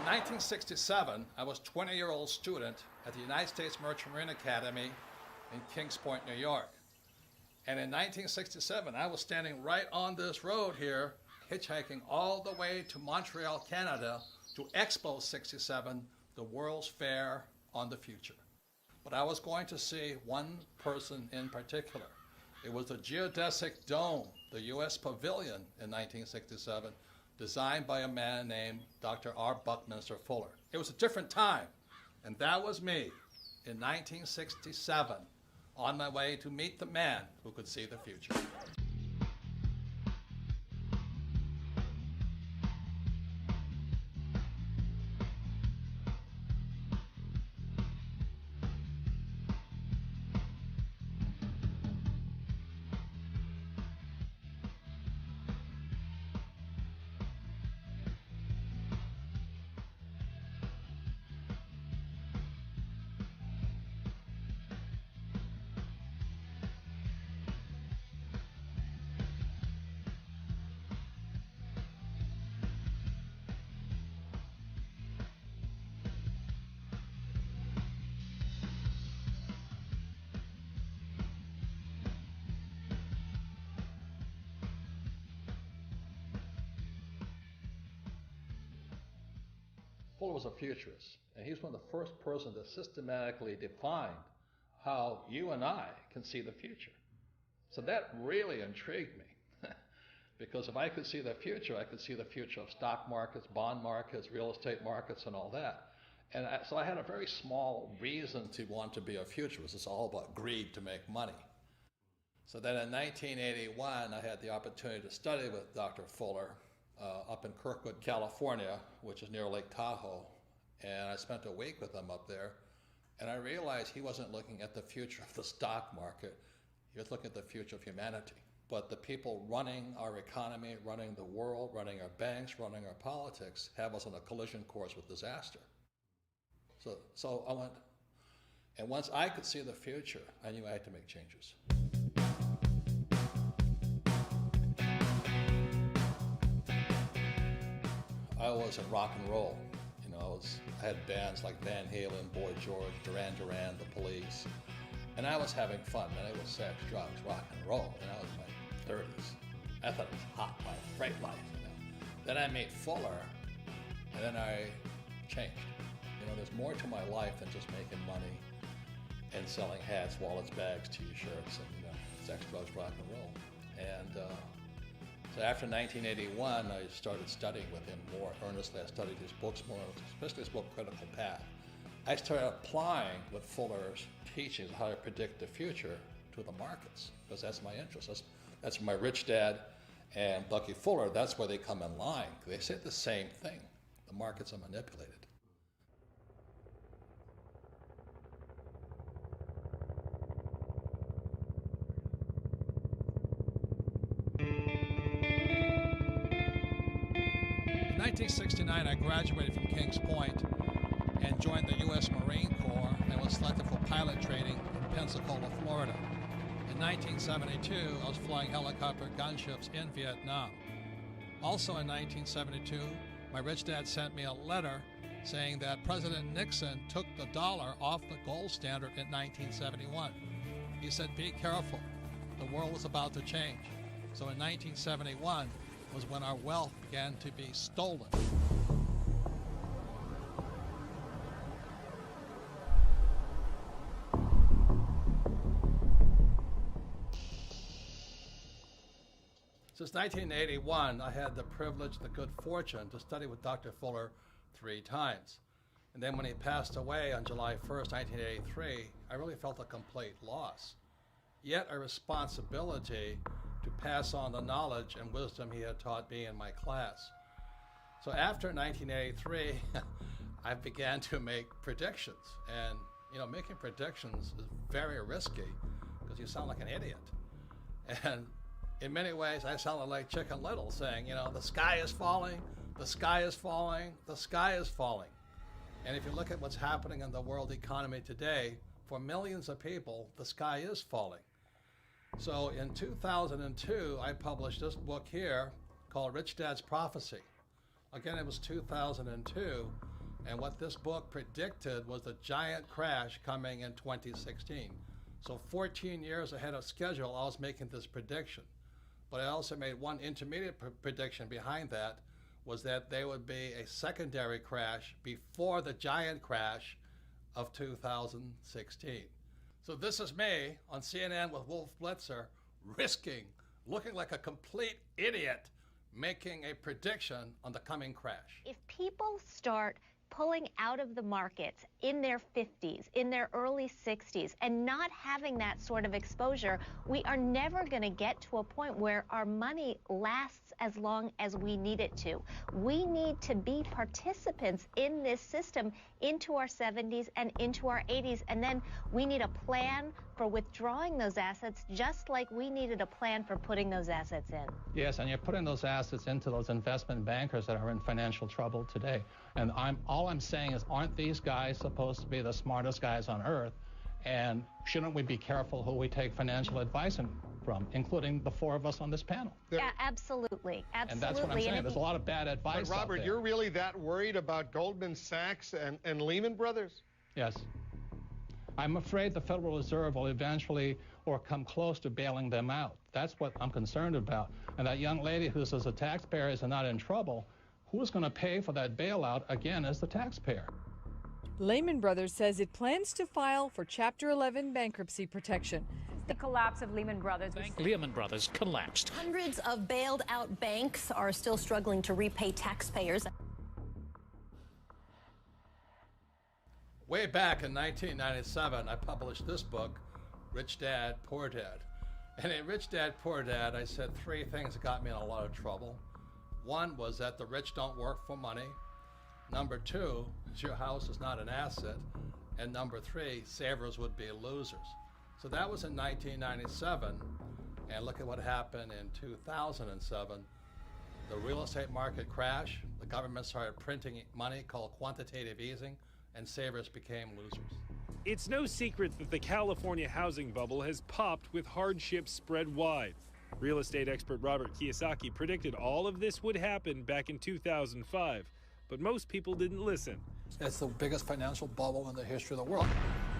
1967, I was a 20-year-old student at the United States Merchant Marine Academy in Kings Point, New York. And in 1967, I was standing right on this road here, hitchhiking all the way to Montreal, Canada, to Expo 67, the World's Fair on the Future. But I was going to see one person in particular. It was the geodesic dome, the U.S. Pavilion in 1967, designed by a man named Dr. R. Buckminster Fuller. It was a different time, and that was me in 1967, on my way to meet the man who could see the future. Fuller was a futurist, and he's one of the first persons that systematically defined how you and I can see the future. So that really intrigued me, because if I could see the future, I could see the future of stock markets, bond markets, real estate markets, and all that. And so I had a very small reason to want to be a futurist. It's all about greed to make money. So then in 1981, I had the opportunity to study with Dr. Fuller up in Kirkwood, California, which is near Lake Tahoe. And I spent a week with him up there. And I realized he wasn't looking at the future of the stock market. He was looking at the future of humanity. But the people running our economy, running the world, running our banks, running our politics, have us on a collision course with disaster. So I went, and once I could see the future, I knew I had to make changes. I was in rock and roll. You know, I had bands like Van Halen, Boy George, Duran Duran, The Police, and I was having fun, man. It was sex, drugs, rock and roll, and I was in my 30s. I thought it was hot life, great life, you know. Then I met Fuller, and then I changed. You know, there's more to my life than just making money and selling hats, wallets, bags, t-shirts, and, you know, sex, drugs, rock and roll. And so after 1981, I started studying with him more earnestly. I studied his books more, especially his book, Critical Path. I started applying what Fuller's teachings, how to predict the future, to the markets, because that's my interest. That's my Rich Dad and Bucky Fuller, that's where they come in line. They say the same thing. The markets are manipulated. In 1969, I graduated from Kings Point and joined the U.S. Marine Corps and was selected for pilot training in Pensacola, Florida. In 1972, I was flying helicopter gunships in Vietnam. Also in 1972, my rich dad sent me a letter saying that President Nixon took the dollar off the gold standard in 1971. He said, "Be careful, the world was about to change." So in 1971, was when our wealth began to be stolen. Since 1981, I had the privilege, the good fortune to study with Dr. Fuller 3 times. And then when he passed away on July 1st, 1983, I really felt a complete loss, yet a responsibility to pass on the knowledge and wisdom he had taught me in my class. So after 1983, I began to make predictions. And, you know, making predictions is very risky because you sound like an idiot. And in many ways, I sounded like Chicken Little saying, you know, the sky is falling, the sky is falling, the sky is falling. And if you look at what's happening in the world economy today, for millions of people, the sky is falling. So in 2002, I published this book here called Rich Dad's Prophecy. Again, it was 2002, And what this book predicted was the giant crash coming in 2016. So 14 years ahead of schedule, I was making this prediction. But I also made one intermediate prediction behind that, was that there would be a secondary crash before the giant crash of 2016. So this is me on CNN with Wolf Blitzer, looking like a complete idiot, making a prediction on the coming crash. If people start pulling out of the markets in their 50s, in their early 60s, and not having that sort of exposure, we are never going to get to a point where our money lasts as long as we need it to. We need to be participants in this system into our 70s and into our 80s, and then we need a plan for withdrawing those assets, just like we needed a plan for putting those assets in. Yes, and you're putting those assets into those investment bankers that are in financial trouble today. And all I'm saying is, aren't these guys supposed to be the smartest guys on earth? And shouldn't we be careful who we take financial advice from, including the four of us on this panel? Yeah, absolutely. Absolutely. And that's what I'm saying. There's a lot of bad advice. But Robert, you're really that worried about Goldman Sachs and Lehman Brothers? Yes. I'm afraid the Federal Reserve will eventually or come close to bailing them out. That's what I'm concerned about. And that young lady who says the taxpayers are not in trouble, who's going to pay for that bailout again as the taxpayer? Lehman Brothers says it plans to file for Chapter 11 bankruptcy protection. The collapse of Lehman Brothers. Lehman Brothers collapsed. Hundreds of bailed out banks are still struggling to repay taxpayers. Way back in 1997, I published this book, Rich Dad, Poor Dad. And in Rich Dad, Poor Dad, I said three things that got me in a lot of trouble. One was that the rich don't work for money. Number two, your house is not an asset. And number three, savers would be losers. So that was in 1997. And look at what happened in 2007. The real estate market crashed. The government started printing money called quantitative easing, and savers became losers. It's no secret that the California housing bubble has popped with hardships spread wide. Real estate expert Robert Kiyosaki predicted all of this would happen back in 2005, but most people didn't listen. It's the biggest financial bubble in the history of the world.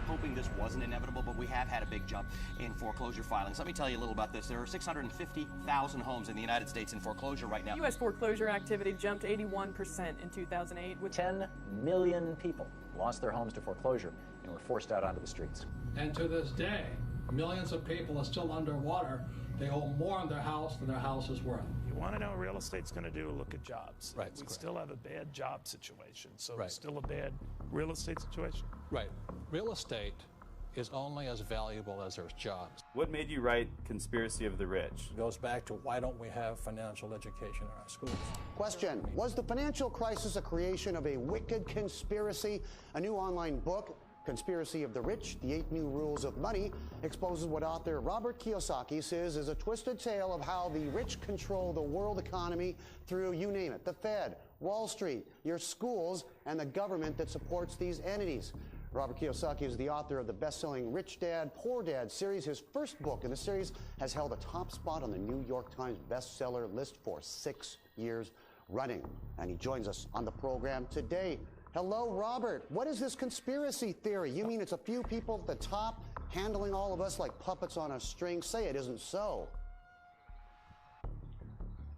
Hoping this wasn't inevitable, but we have had a big jump in foreclosure filings. Let me tell you a little about this. There are 650,000 homes in the United States in foreclosure right now. U.S. foreclosure activity jumped 81% in 2008. With 10 million people lost their homes to foreclosure and were forced out onto the streets. And to this day, millions of people are still underwater. They owe more on their house than their house is worth. You want to know what real estate's going to do? Look at jobs. Right. We still have a bad job situation, so Right. it's still a bad real estate situation. Right. Real estate is only as valuable as there's jobs. What made you write Conspiracy of the Rich? It goes back to why don't we have financial education in our schools? Question: was the financial crisis a creation of a wicked conspiracy? A new online book, Conspiracy of the Rich, The 8 New Rules of Money, exposes what author Robert Kiyosaki says is a twisted tale of how the rich control the world economy through, you name it, the Fed, Wall Street, your schools, and the government that supports these entities. Robert Kiyosaki is the author of the best-selling Rich Dad, Poor Dad series. His first book in the series has held a top spot on the New York Times bestseller list for 6 years running. And he joins us on the program today. Hello, Robert. What is this conspiracy theory? You mean it's a few people at the top handling all of us like puppets on a string? Say it isn't so.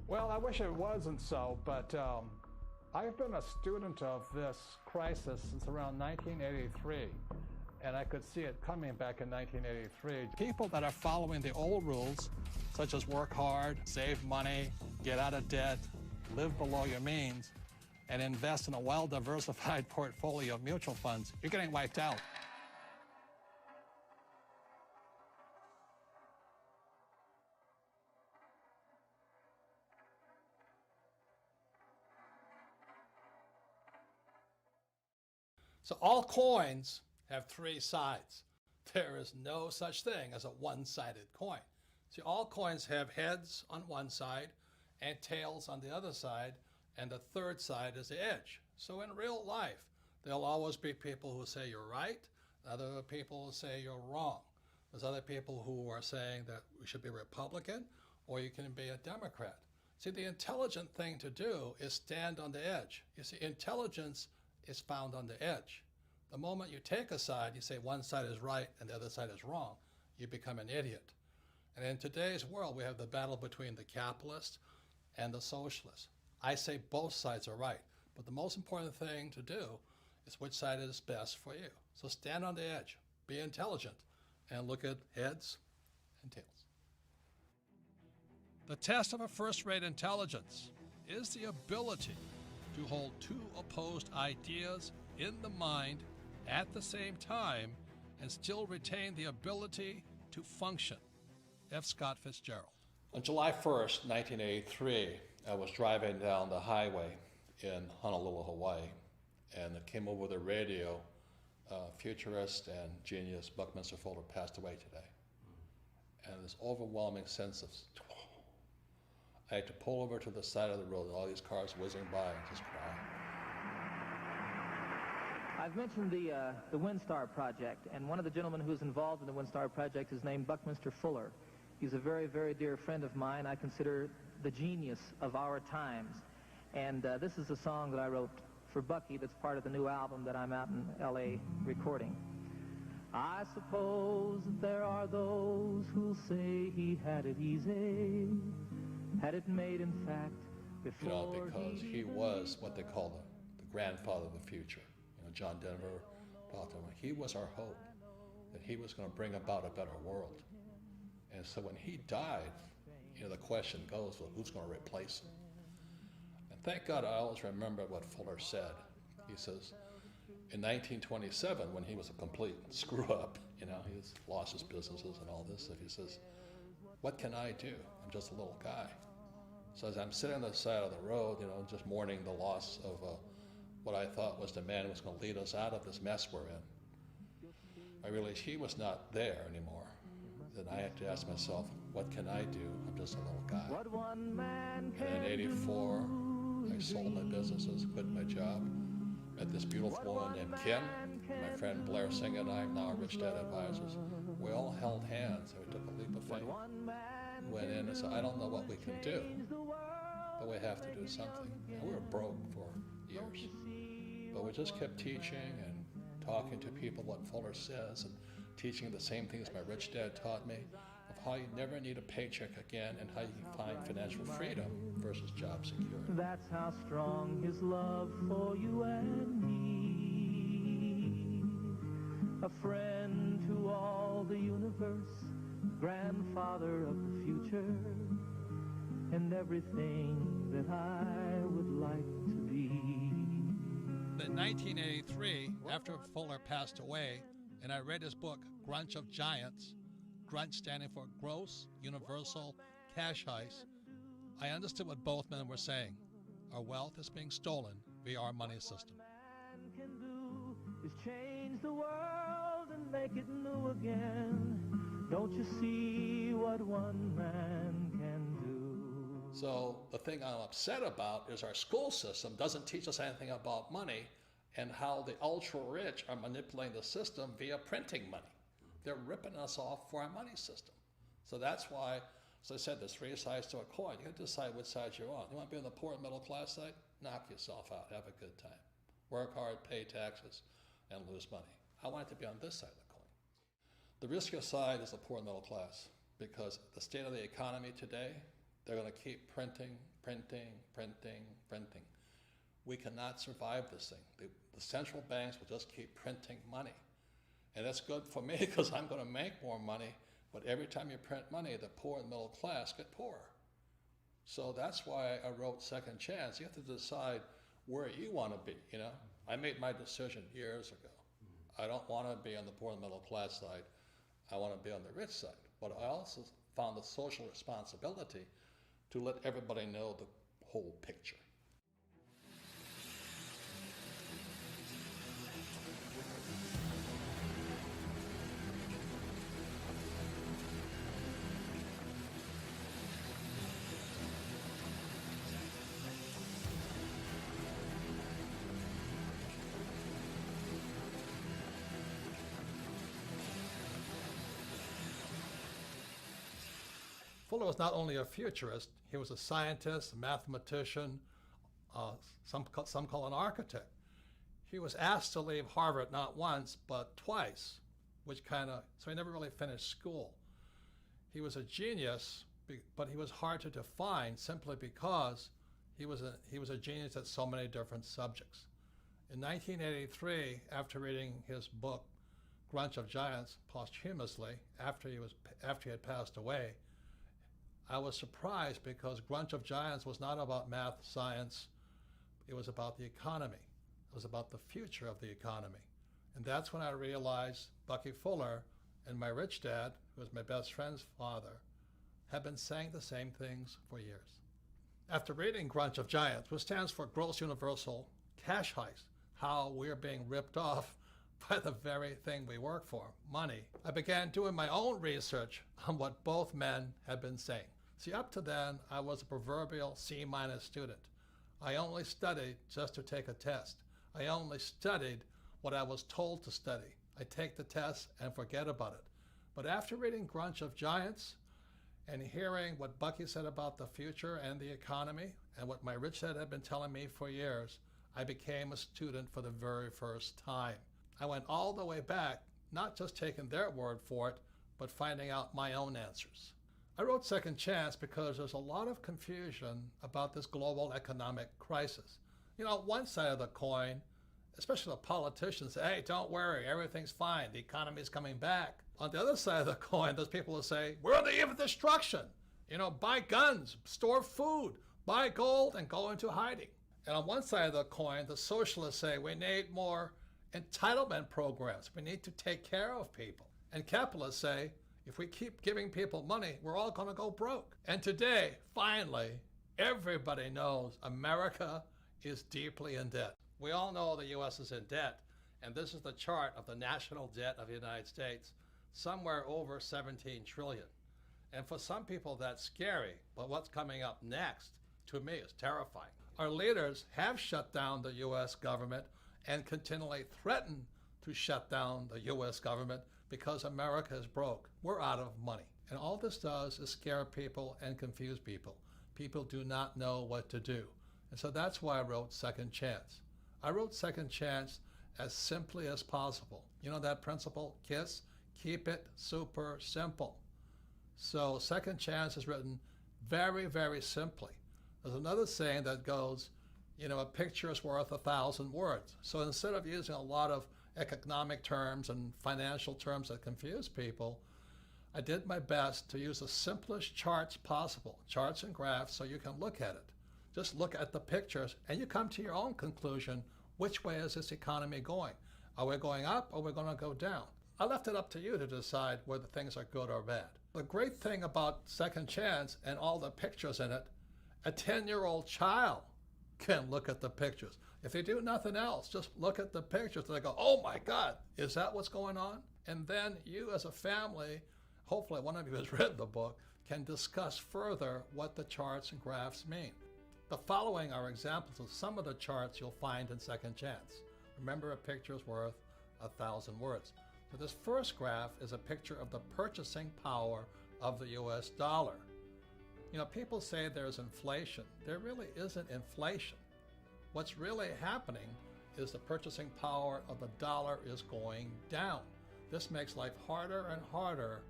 Well, I wish it wasn't so, but I've been a student of this crisis since around 1983, and I could see it coming back in 1983. People that are following the old rules, such as work hard, save money, get out of debt, live below your means, and invest in a well-diversified portfolio of mutual funds, you're getting wiped out. So all coins have three sides. There is no such thing as a one-sided coin. See, all coins have heads on one side and tails on the other side, and the third side is the edge. So in real life, there'll always be people who say you're right, other people who say you're wrong. There's other people who are saying that we should be Republican or you can be a Democrat. See, the intelligent thing to do is stand on the edge. You see, intelligence is found on the edge. The moment you take a side, you say one side is right and the other side is wrong, you become an idiot. And in today's world, we have the battle between the capitalists and the socialists. I say both sides are right, but the most important thing to do is which side is best for you. So stand on the edge, be intelligent, and look at heads and tails. The test of a first-rate intelligence is the ability to hold two opposed ideas in the mind at the same time and still retain the ability to function. F. Scott Fitzgerald. On July 1st, 1983, I was driving down the highway in Honolulu, Hawaii, and it came over the radio, futurist and genius Buckminster Fuller passed away today. And this overwhelming sense of, I had to pull over to the side of the road, all these cars whizzing by and just cry. I've mentioned the WinStar project, and one of the gentlemen who's involved in the WinStar project is named Buckminster Fuller. He's a very, very dear friend of mine. I consider the genius of our times. And this is a song that I wrote for Bucky that's part of the new album that I'm out in L.A. recording. I suppose that there are those who'll say he had it easy, had it made in fact before. You know, because he was what they call the grandfather of the future. You know, John Denver talked about he was our hope, that he was going to bring about a better world. And so when he died, you know, the question goes, well, who's going to replace him? And thank God I always remember what Fuller said. He says, in 1927, when he was a complete screw-up, you know, he's lost his businesses and all this stuff, he says, what can I do? I'm just a little guy. So as I'm sitting on the side of the road, you know, just mourning the loss of what I thought was the man who was going to lead us out of this mess we're in, I realized he was not there anymore. Then I had to ask myself, what can I do? I'm just a little guy. And in '84, I sold my businesses, quit my job, met this beautiful woman named Kim, my friend Blair Singh and I, now Rich Dad Advisors. We all held hands and we took a leap of faith. Went in and said, I don't know what we can do, but we have to do something. And we were broke for years. But we just kept teaching and talking to people what Fuller says and teaching the same things my rich dad taught me of how you never need a paycheck again and how you can find financial freedom versus job security. That's how strong his love for you and me. A friend to all the universe, grandfather of the future, and everything that I would like to be. In 1983, after Fuller passed away, and I read his book, Grunch of Giants, Grunch standing for Gross Universal Cash Heist, I understood what both men were saying. Our wealth is being stolen via our money system. What man can do is change the world and make it new again. Don't you see what one man can do? So the thing I'm upset about is our school system doesn't teach us anything about money and how the ultra-rich are manipulating the system via printing money. They're ripping us off for our money system. So that's why, as I said, there's three sides to a coin. You got to decide which side you're on. You want to be on the poor and middle class side? Knock yourself out, have a good time. Work hard, pay taxes, and lose money. I want it to be on this side of the coin. The riskier side is the poor and middle class, because the state of the economy today, they're going to keep printing. We cannot survive this thing. The central banks will just keep printing money. And that's good for me because I'm going to make more money, but every time you print money, the poor and middle class get poorer. So that's why I wrote Second Chance. You have to decide where you want to be, you know? I made my decision years ago. I don't want to be on the poor and middle class side. I want to be on the rich side. But I also found the social responsibility to let everybody know the whole picture. Fuller was not only a futurist, he was a scientist, a mathematician, some call an architect. He was asked to leave Harvard not once, but twice, so he never really finished school. He was a genius, but he was hard to define simply because he was a genius at so many different subjects. In 1983, after reading his book, Grunch of Giants, posthumously, after he had passed away, I was surprised because Grunch of Giants was not about math, science, it was about the economy. It was about the future of the economy. And that's when I realized Bucky Fuller and my rich dad, who was my best friend's father, had been saying the same things for years. After reading Grunch of Giants, which stands for Gross Universal Cash Heist, how we're being ripped off by the very thing we work for, money, I began doing my own research on what both men had been saying. See, up to then, I was a proverbial C- student. I only studied just to take a test. I only studied what I was told to study. I take the test and forget about it. But after reading Grunch of Giants and hearing what Bucky said about the future and the economy and what my rich dad had been telling me for years, I became a student for the very first time. I went all the way back, not just taking their word for it, but finding out my own answers. I wrote Second Chance because there's a lot of confusion about this global economic crisis. You know, one side of the coin, especially the politicians, say, hey, don't worry, everything's fine, the economy's coming back. On the other side of the coin, there's people who say, we're on the eve of destruction. You know, buy guns, store food, buy gold, and go into hiding. And on one side of the coin, the socialists say, we need more entitlement programs. We need to take care of people. And capitalists say, if we keep giving people money, we're all going to go broke. And today, finally, everybody knows America is deeply in debt. We all know the U.S. is in debt, and this is the chart of the national debt of the United States, somewhere over 17 trillion. And for some people, that's scary, but what's coming up next, to me, is terrifying. Our leaders have shut down the U.S. government and continually threaten to shut down the U.S. government because America is broke. We're out of money. And all this does is scare people and confuse people. People do not know what to do. And so that's why I wrote Second Chance. I wrote Second Chance as simply as possible. You know that principle, KISS? Keep it super simple. So Second Chance is written very, very simply. There's another saying that goes, you know, a picture is worth 1,000 words. So instead of using a lot of economic terms and financial terms that confuse people, I did my best to use the simplest charts possible, charts and graphs, so you can look at it. Just look at the pictures and you come to your own conclusion. Which way is this economy going? Are we going up or are we going to go down? I left it up to you to decide whether things are good or bad. The great thing about Second Chance and all the pictures in it, a 10-year-old child can look at the pictures. If they do nothing else, just look at the pictures and they go, oh my God, is that what's going on? And then you as a family, hopefully one of you has read the book, can discuss further what the charts and graphs mean. The following are examples of some of the charts you'll find in Second Chance. Remember, a picture is worth 1,000 words. So this first graph is a picture of the purchasing power of the US dollar. You know, people say there's inflation. There really isn't inflation. What's really happening is the purchasing power of the dollar is going down. This makes life harder and harder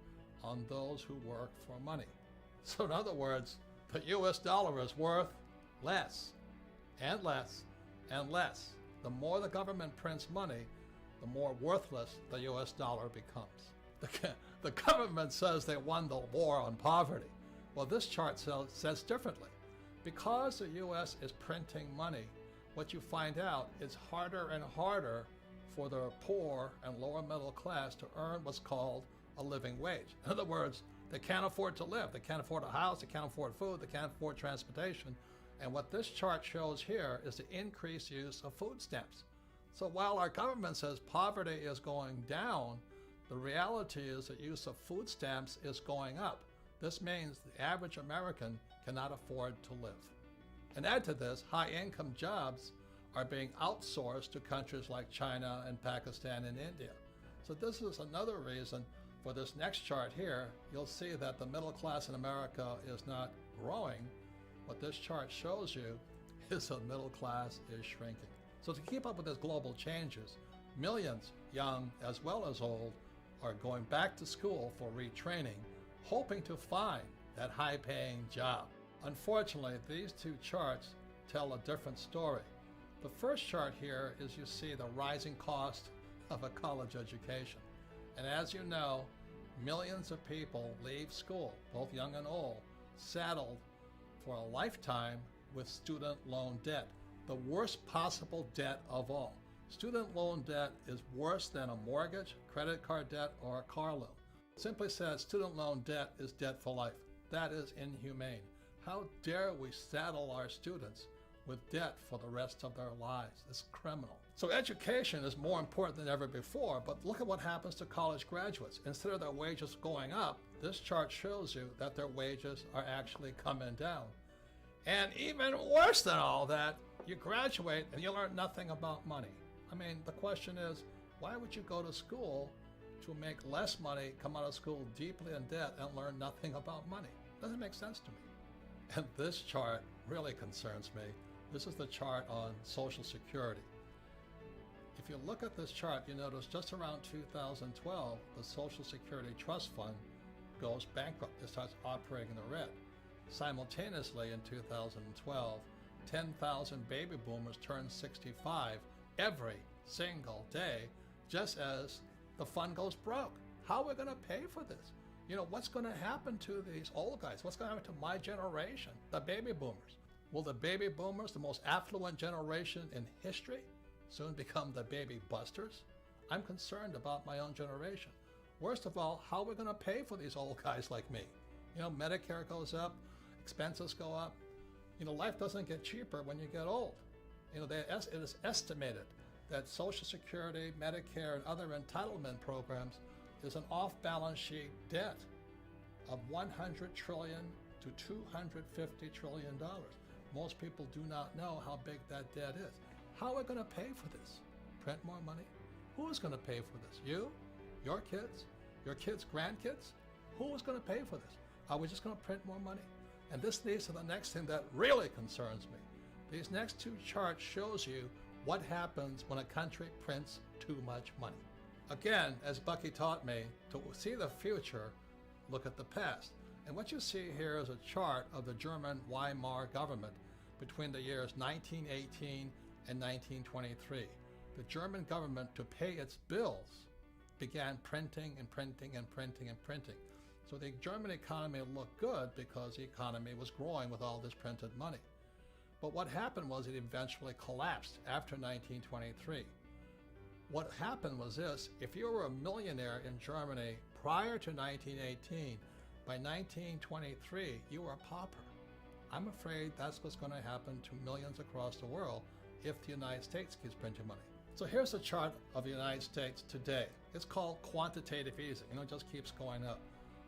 on those who work for money. So in other words, the US dollar is worth less and less and less. The more the government prints money, the more worthless the US dollar becomes. The government says they won the war on poverty. Well, this chart says differently. Because the US is printing money, what you find out is harder and harder for the poor and lower middle class to earn what's called a living wage. In other words, they can't afford to live. They can't afford a house, they can't afford food, they can't afford transportation. And what this chart shows here is the increased use of food stamps. So while our government says poverty is going down, the reality is that use of food stamps is going up. This means the average American cannot afford to live. And add to this, high-income jobs are being outsourced to countries like China and Pakistan and India. So this is another reason for this next chart here. You'll see that the middle class in America is not growing. What this chart shows you is the middle class is shrinking. So to keep up with these global changes, millions, young as well as old, are going back to school for retraining, hoping to find that high-paying job. Unfortunately, these two charts tell a different story. The first chart here is you see the rising cost of a college education. And as you know, millions of people leave school, both young and old, saddled for a lifetime with student loan debt, the worst possible debt of all. Student loan debt is worse than a mortgage, credit card debt, or a car loan. Simply said, student loan debt is debt for life. That is inhumane. How dare we saddle our students with debt for the rest of their lives? It's criminal. So education is more important than ever before, but look at what happens to college graduates. Instead of their wages going up, this chart shows you that their wages are actually coming down. And even worse than all that, you graduate and you learn nothing about money. I mean, the question is, why would you go to school to make less money, come out of school deeply in debt, and learn nothing about money? Doesn't make sense to me. And this chart really concerns me. This is the chart on Social Security. If you look at this chart, you notice just around 2012, the Social Security Trust Fund goes bankrupt. It starts operating in the red. Simultaneously, in 2012, 10,000 baby boomers turn 65 every single day, just as the fund goes broke. How are we going to pay for this? You know, what's going to happen to these old guys? What's going to happen to my generation, the baby boomers? Will the baby boomers, the most affluent generation in history, soon become the baby busters? I'm concerned about my own generation. Worst of all, how are we going to pay for these old guys like me? You know, Medicare goes up, expenses go up. You know, life doesn't get cheaper when you get old. You know, it is estimated that Social Security, Medicare, and other entitlement programs is an off-balance sheet debt of $100 trillion to $250 trillion. Most people do not know how big that debt is. How are we going to pay for this? Print more money? Who is going to pay for this? You? Your kids? Your kids' grandkids? Who is going to pay for this? Are we just going to print more money? And this leads to the next thing that really concerns me. These next two charts shows you what happens when a country prints too much money. Again, as Bucky taught me, to see the future, look at the past. And what you see here is a chart of the German Weimar government between the years 1918 and 1923. The German government, to pay its bills, began printing and printing and printing and printing. So the German economy looked good because the economy was growing with all this printed money. But what happened was it eventually collapsed after 1923. What happened was this: if you were a millionaire in Germany prior to 1918, by 1923 you were a pauper. I'm afraid that's what's going to happen to millions across the world if the United States keeps printing money. So here's a chart of the United States today. It's called quantitative easing. You know, it just keeps going up.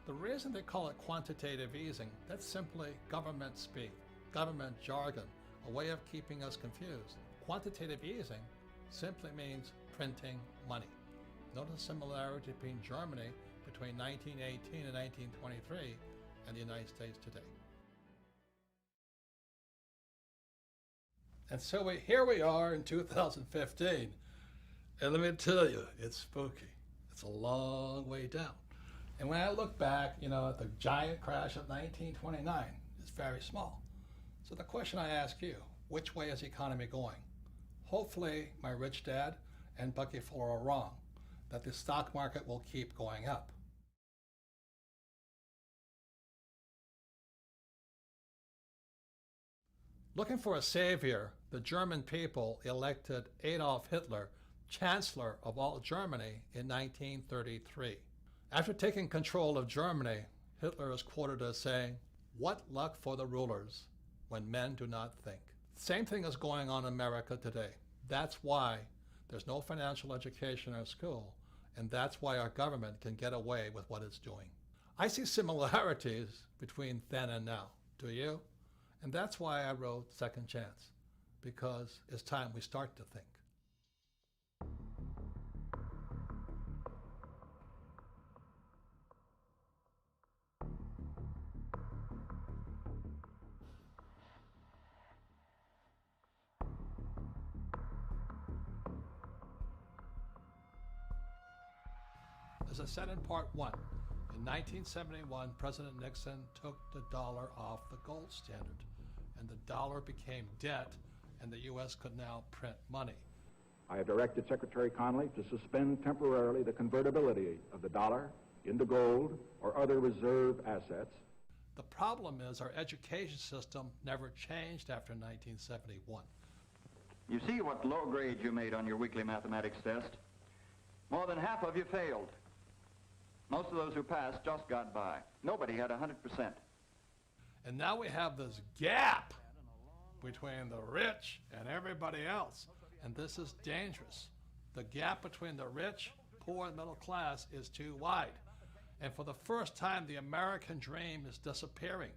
The reason they call it quantitative easing, that's simply government speak, government jargon, a way of keeping us confused. Quantitative easing simply means printing money. Notice the similarity between Germany between 1918 and 1923 and the United States today. And so here we are in 2015, and let me tell you, it's spooky. It's a long way down. And when I look back, you know, at the giant crash of 1929, it's very small. So the question I ask you, which way is the economy going? Hopefully my rich dad and Bucky Fuller are wrong, that the stock market will keep going up. Looking for a savior, the German people elected Adolf Hitler Chancellor of all Germany in 1933. After taking control of Germany, Hitler is quoted as saying, "What luck for the rulers when men do not think." Same thing is going on in America today. That's why there's no financial education in our school, and that's why our government can get away with what it's doing. I see similarities between then and now. Do you? And that's why I wrote Second Chance, because it's time we start to think. as I said in part one, in 1971, President Nixon took the dollar off the gold standard, and the dollar became debt, and the U.S. could now print money. I have directed Secretary Connally to suspend temporarily the convertibility of the dollar into gold or other reserve assets. The problem is our education system never changed after 1971. You see what low grade you made on your weekly mathematics test? More than half of you failed. Most of those who passed just got by. Nobody had 100%. And now we have this gap between the rich and everybody else. And this is dangerous. The gap between the rich, poor, and middle class is too wide. And for the first time, the American dream is disappearing.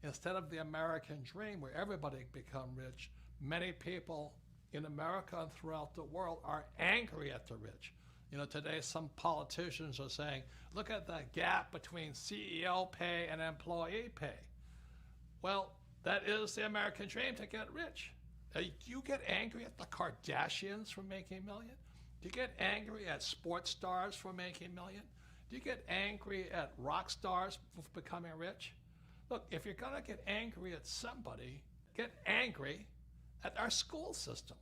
Instead of the American dream where everybody become rich, many people in America and throughout the world are angry at the rich. You know, today some politicians are saying, look at the gap between CEO pay and employee pay. Well, that is the American dream, to get rich. Do you get angry at the Kardashians for making millions? Do you get angry at sports stars for making millions? Do you get angry at rock stars for becoming rich? Look, if you're going to get angry at somebody, get angry at our school system.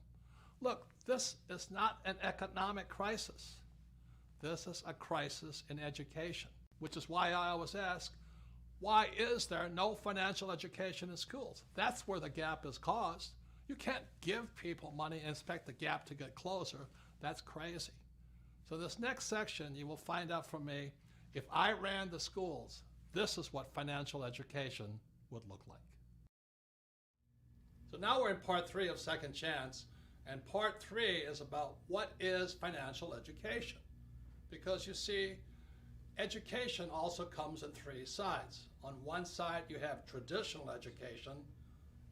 Look, this is not an economic crisis. This is a crisis in education, which is why I always ask, why is there no financial education in schools? That's where the gap is caused. You can't give people money and expect the gap to get closer. That's crazy. So this next section, you will find out from me, if I ran the schools, this is what financial education would look like. So now we're in part 3 of Second Chance, and part 3 is about what is financial education. Because you see, education also comes in 3 sides. On one side, you have traditional education,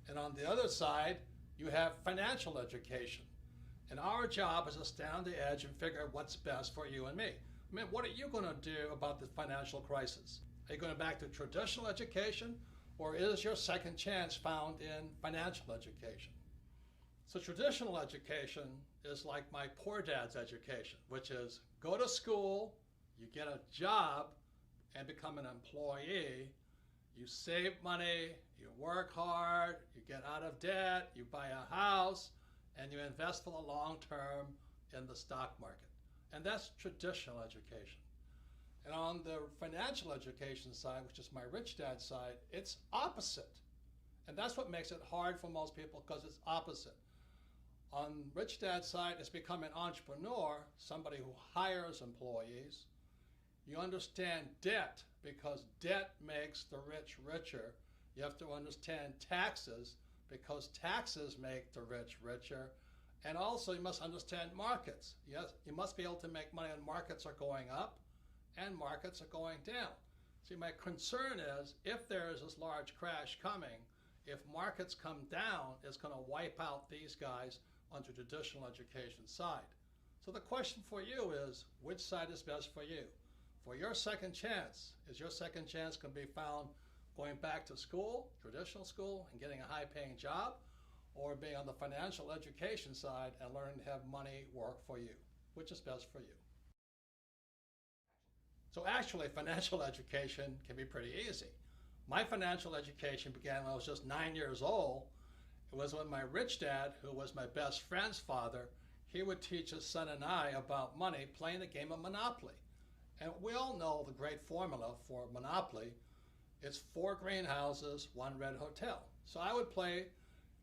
and on the other side, you have financial education. And our job is to stand on the edge and figure out what's best for you and me. I mean, what are you going to do about the financial crisis? Are you going back to traditional education, or is your second chance found in financial education? So traditional education is like my poor dad's education, which is go to school, you get a job and become an employee, you save money, you work hard, you get out of debt, you buy a house, and you invest for the long term in the stock market. And that's traditional education. And on the financial education side, which is my rich dad side, it's opposite. And that's what makes it hard for most people, because it's opposite. On rich dad's side, it's become an entrepreneur, somebody who hires employees. You understand debt, because debt makes the rich richer. You have to understand taxes, because taxes make the rich richer. And also you must understand markets. Yes, you must be able to make money when markets are going up and markets are going down. See, my concern is if there is this large crash coming, if markets come down, it's going to wipe out these guys on the traditional education side. So the question for you is, which side is best for you? For your second chance, is your second chance going to be found going back to school, traditional school, and getting a high-paying job, or being on the financial education side and learning to have money work for you? Which is best for you? So actually, financial education can be pretty easy. My financial education began when I was just 9 years old. It was when my rich dad, who was my best friend's father, he would teach his son and I about money playing the game of Monopoly. And we all know the great formula for Monopoly. It's 4 greenhouses, 1 red hotel. So I would play,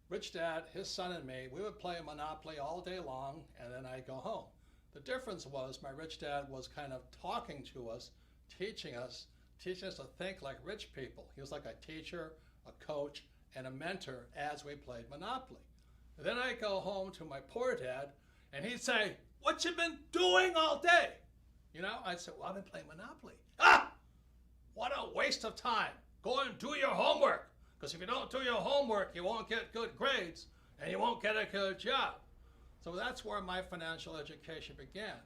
rich dad, his son and me, we would play Monopoly all day long, and then I'd go home. The difference was my rich dad was kind of talking to us, teaching us to think like rich people. He was like a teacher, a coach, and a mentor as we played Monopoly. And then I'd go home to my poor dad, and he'd say, "What you been doing all day?" You know, I'd say, "Well, I've been playing Monopoly." "Ah! What a waste of time. Go and do your homework. Because if you don't do your homework, you won't get good grades, and you won't get a good job." So that's where my financial education began.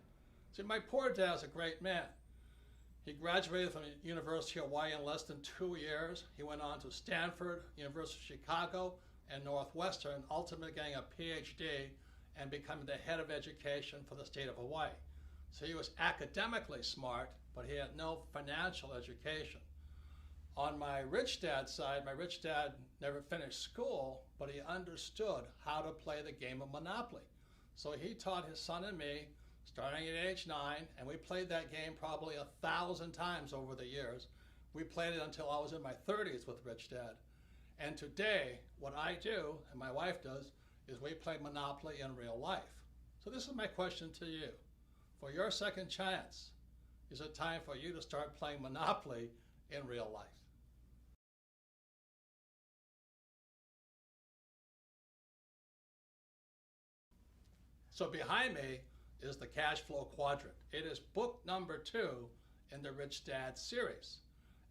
See, my poor dad's a great man. He graduated from the University of Hawaii in less than 2 years. He went on to Stanford, University of Chicago, and Northwestern, ultimately getting a PhD and becoming the head of education for the state of Hawaii. So he was academically smart, but he had no financial education. On my rich dad side, my rich dad never finished school, but he understood how to play the game of Monopoly. So he taught his son and me, starting at age 9, and we played that game probably 1,000 times over the years. We played it until I was in my 30s with Rich Dad. And today, what I do, and my wife does, is we play Monopoly in real life. So this is my question to you. For your second chance, is it time for you to start playing Monopoly in real life? So behind me is the cash flow quadrant. It is book number 2 in the Rich Dad series.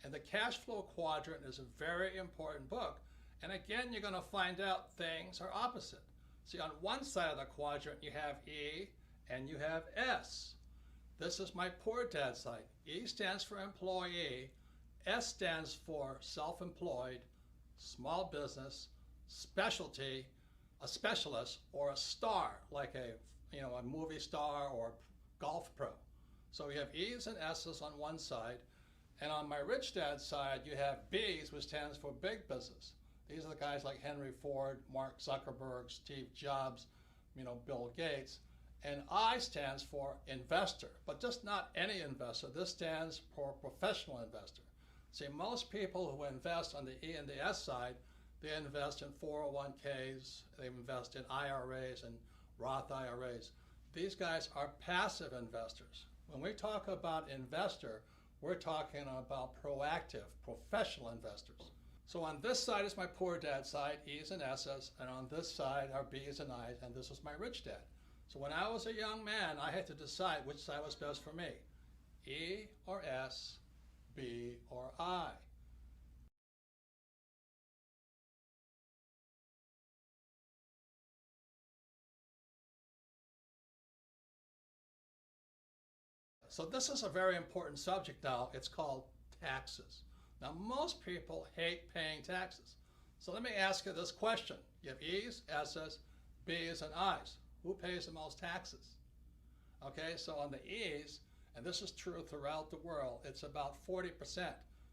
And the cash flow quadrant is a very important book. And again, you're going to find out things are opposite. See, on one side of the quadrant, you have E and you have S. This is my poor dad side. E stands for employee. S stands for self-employed, small business, specialty, a specialist, or a star, like a movie star or golf pro. So we have E's and S's on one side, and on my rich dad side, you have B's, which stands for big business. These are the guys like Henry Ford, Mark Zuckerberg, Steve Jobs, Bill Gates. And I stands for investor, but just not any investor. This stands for professional investor. See, most people who invest on the E and the S side, they invest in 401ks, they invest in IRAs and Roth IRAs. These guys are passive investors. When we talk about investor, we're talking about proactive, professional investors. So on this side is my poor dad side, E's and S's, and on this side are B's and I's, and this is my rich dad. So when I was a young man, I had to decide which side was best for me, E or S, B or I. So this is a very important subject now. It's called taxes. Now, most people hate paying taxes. So let me ask you this question. You have E's, S's, B's, and I's. Who pays the most taxes? Okay, so on the E's, and this is true throughout the world, it's about 40%.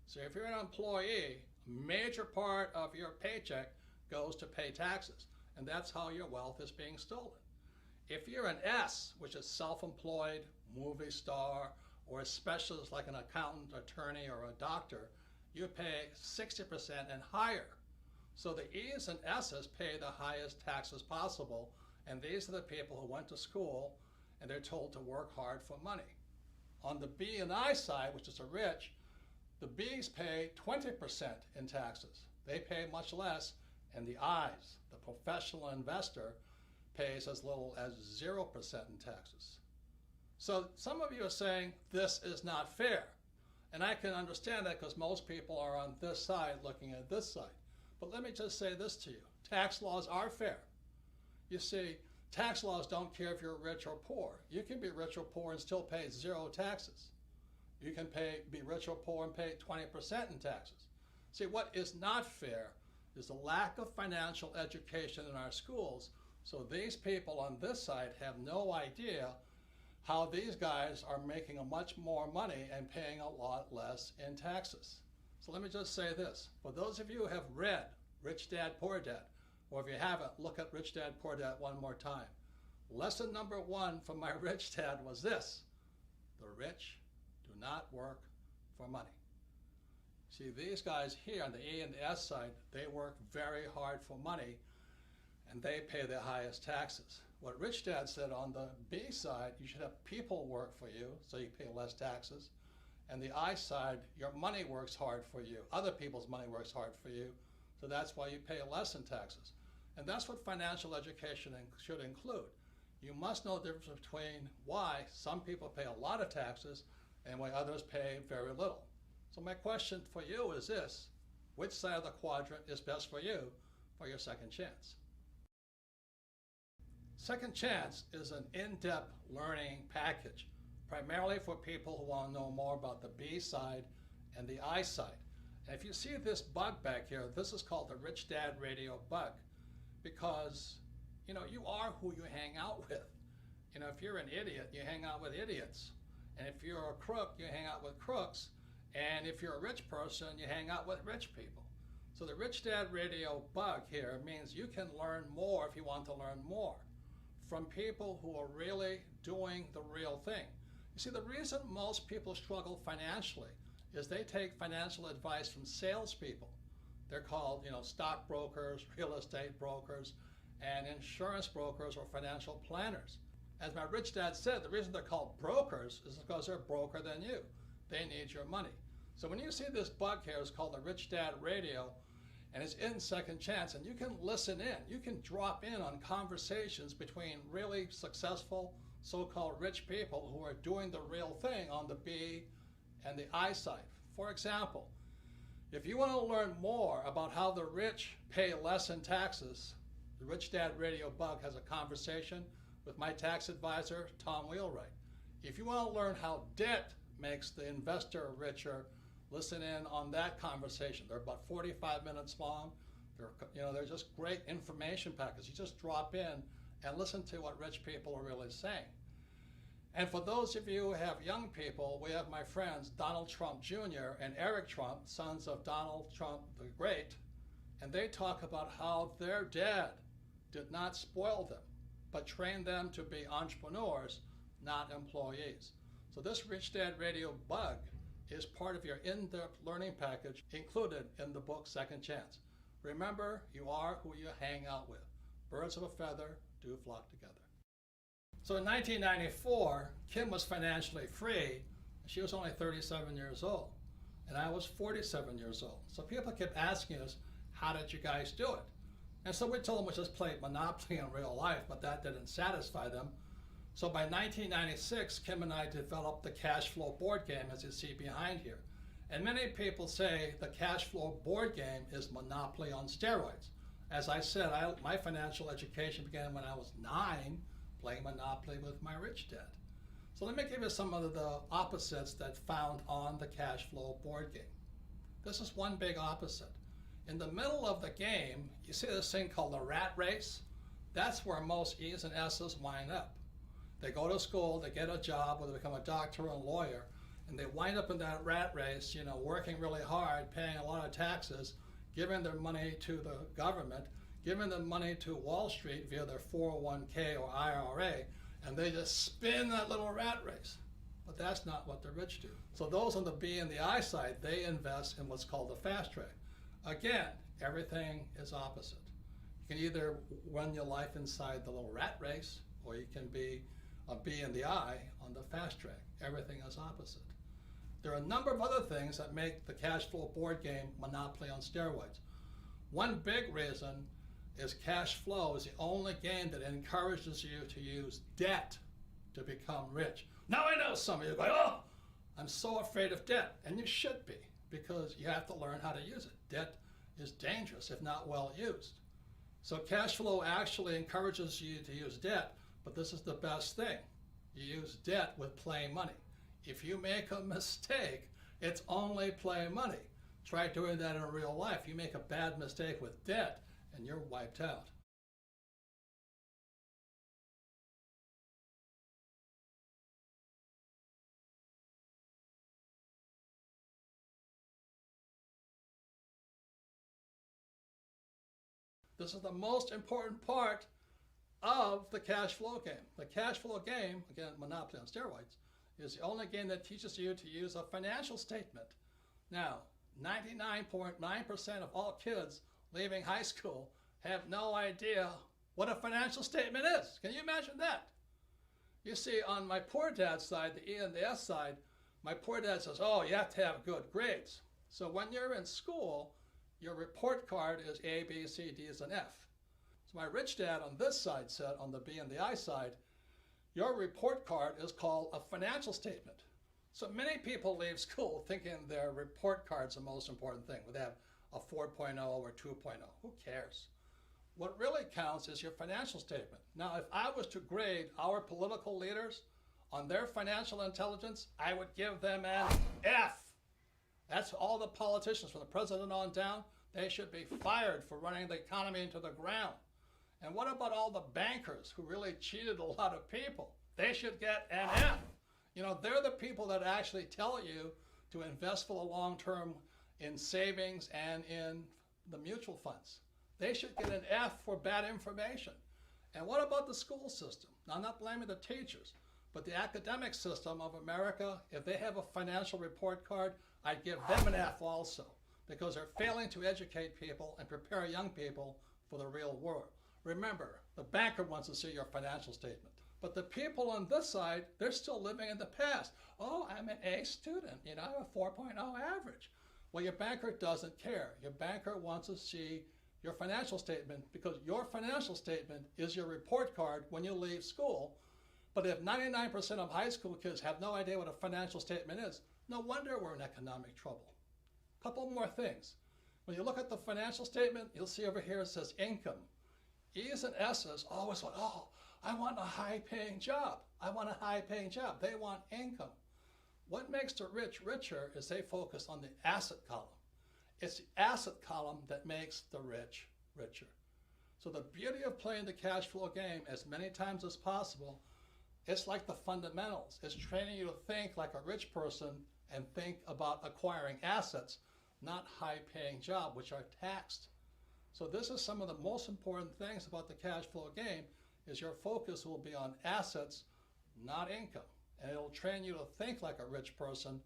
So if you're an employee, a major part of your paycheck goes to pay taxes, and that's how your wealth is being stolen. If you're an S, which is self-employed, movie star, or a specialist like an accountant, attorney, or a doctor, you pay 60% and higher. So the E's and S's pay the highest taxes possible, and these are the people who went to school and they're told to work hard for money. On the B and I side, which is the rich, the B's pay 20% in taxes. They pay much less, and the I's, the professional investor, pays as little as 0% in taxes. So some of you are saying this is not fair. And I can understand that because most people are on this side looking at this side. But let me just say this to you. Tax laws are fair. You see, tax laws don't care if you're rich or poor. You can be rich or poor and still pay 0 taxes. You can be rich or poor and pay 20% in taxes. See, what is not fair is the lack of financial education in our schools. So these people on this side have no idea how these guys are making much more money and paying a lot less in taxes. So let me just say this. For those of you who have read Rich Dad, Poor Dad, or if you haven't, look at Rich Dad, Poor Dad one more time. Lesson number 1 from my rich dad was this: the rich do not work for money. See, these guys here on the E and the S side, they work very hard for money, and they pay the highest taxes. What Rich Dad said on the B side, you should have people work for you, so you pay less taxes. And the I side, your money works hard for you. Other people's money works hard for you, so that's why you pay less in taxes. And that's what financial education should include. You must know the difference between why some people pay a lot of taxes and why others pay very little. So my question for you is this: which side of the quadrant is best for you for your second chance? Second Chance is an in-depth learning package, primarily for people who want to know more about the B side and the I side. And if you see this bug back here, this is called the Rich Dad Radio bug, because you are who you hang out with. You know, if you're an idiot, you hang out with idiots. And if you're a crook, you hang out with crooks. And if you're a rich person, you hang out with rich people. So the Rich Dad Radio bug here means you can learn more if you want to learn more from people who are really doing the real thing. You see, the reason most people struggle financially is they take financial advice from salespeople. They're called, you know, stockbrokers, real estate brokers, and insurance brokers or financial planners. As my rich dad said, the reason they're called brokers is because they're broker than you. They need your money. So when you see this bug here, it's called the Rich Dad Radio, and it's in Second Chance, and you can listen in. You can drop in on conversations between really successful so-called rich people who are doing the real thing on the B and the I side. For example, if you want to learn more about how the rich pay less in taxes, the Rich Dad Radio bug has a conversation with my tax advisor, Tom Wheelwright. If you want to learn how debt makes the investor richer, listen in on that conversation. They're about 45 minutes long. They're just great information packets. You just drop in and listen to what rich people are really saying. And for those of you who have young people, we have my friends Donald Trump Jr. and Eric Trump, sons of Donald Trump the Great, and they talk about how their dad did not spoil them, but trained them to be entrepreneurs, not employees. So this Rich Dad Radio bug is part of your in-depth learning package included in the book Second Chance. Remember, you are who you hang out with. Birds of a feather do flock together. So in 1994, Kim was financially free. She was only 37 years old, and I was 47 years old. So people kept asking us, how did you guys do it? And so we told them we just played Monopoly in real life, but that didn't satisfy them. So by 1996, Kim and I developed the cash flow board game, as you see behind here. And many people say the cash flow board game is Monopoly on steroids. As I said, my financial education began when I was 9, playing Monopoly with my rich dad. So let me give you some of the opposites that found on the cash flow board game. This is one big opposite. In the middle of the game, you see this thing called the rat race? That's where most E's and S's wind up. They go to school, they get a job, or they become a doctor or a lawyer, and they wind up in that rat race, you know, working really hard, paying a lot of taxes, giving their money to the government, giving the money to Wall Street via their 401k or IRA, and they just spin that little rat race. But that's not what the rich do. So those on the B and the I side, they invest in what's called the fast track. Again, everything is opposite. You can either run your life inside the little rat race, or you can be a B and the I on the fast track. Everything is opposite. There are a number of other things that make the cash flow board game Monopoly on steroids. One big reason is cash flow is the only game that encourages you to use debt to become rich. Now I know some of you go, oh, I'm so afraid of debt. And you should be, because you have to learn how to use it. Debt is dangerous if not well used. So cash flow actually encourages you to use debt, but this is the best thing. You use debt with play money. If you make a mistake, it's only play money. Try doing that in real life. You make a bad mistake with debt, and you're wiped out. This is the most important part of the cash flow game. The cash flow game, again, Monopoly on steroids, is the only game that teaches you to use a financial statement. Now, 99.9% of all kids leaving high school have no idea what a financial statement is. Can you imagine that? You see, on my poor dad's side, the E and the S side, my poor dad says, oh, you have to have good grades. So when you're in school, your report card is A, B, C, D's, and F. So my rich dad on this side said, on the B and the I side, your report card is called a financial statement. So many people leave school thinking their report card's the most important thing. They have a 4.0 or 2.0. Who cares? What really counts is your financial statement. Now, if I was to grade our political leaders on their financial intelligence, I would give them an F. That's all the politicians, from the president on down. They should be fired for running the economy into the ground. And what about all the bankers who really cheated a lot of people? They should get an F. You know, they're the people that actually tell you to invest for the long term in savings and in the mutual funds. They should get an F for bad information. And what about the school system? Now, I'm not blaming the teachers, but the academic system of America, if they have a financial report card, I'd give them an F also, because they're failing to educate people and prepare young people for the real world. Remember, the banker wants to see your financial statement. But the people on this side, they're still living in the past. Oh, I'm an A student, you know, I have a 4.0 average. Well, your banker doesn't care. Your banker wants to see your financial statement, because your financial statement is your report card when you leave school. But if 99% of high school kids have no idea what a financial statement is, no wonder we're in economic trouble. Couple more things. When you look at the financial statement, you'll see over here it says income. E's and S's always want, oh, I want a high-paying job. I want a high-paying job. They want income. What makes the rich richer is they focus on the asset column. It's the asset column that makes the rich richer. So the beauty of playing the cash flow game as many times as possible, it's like the fundamentals. It's training you to think like a rich person and think about acquiring assets, not high-paying jobs, which are taxed. So this is some of the most important things about the cash flow game, is your focus will be on assets, not income. And it'll train you to think like a rich person,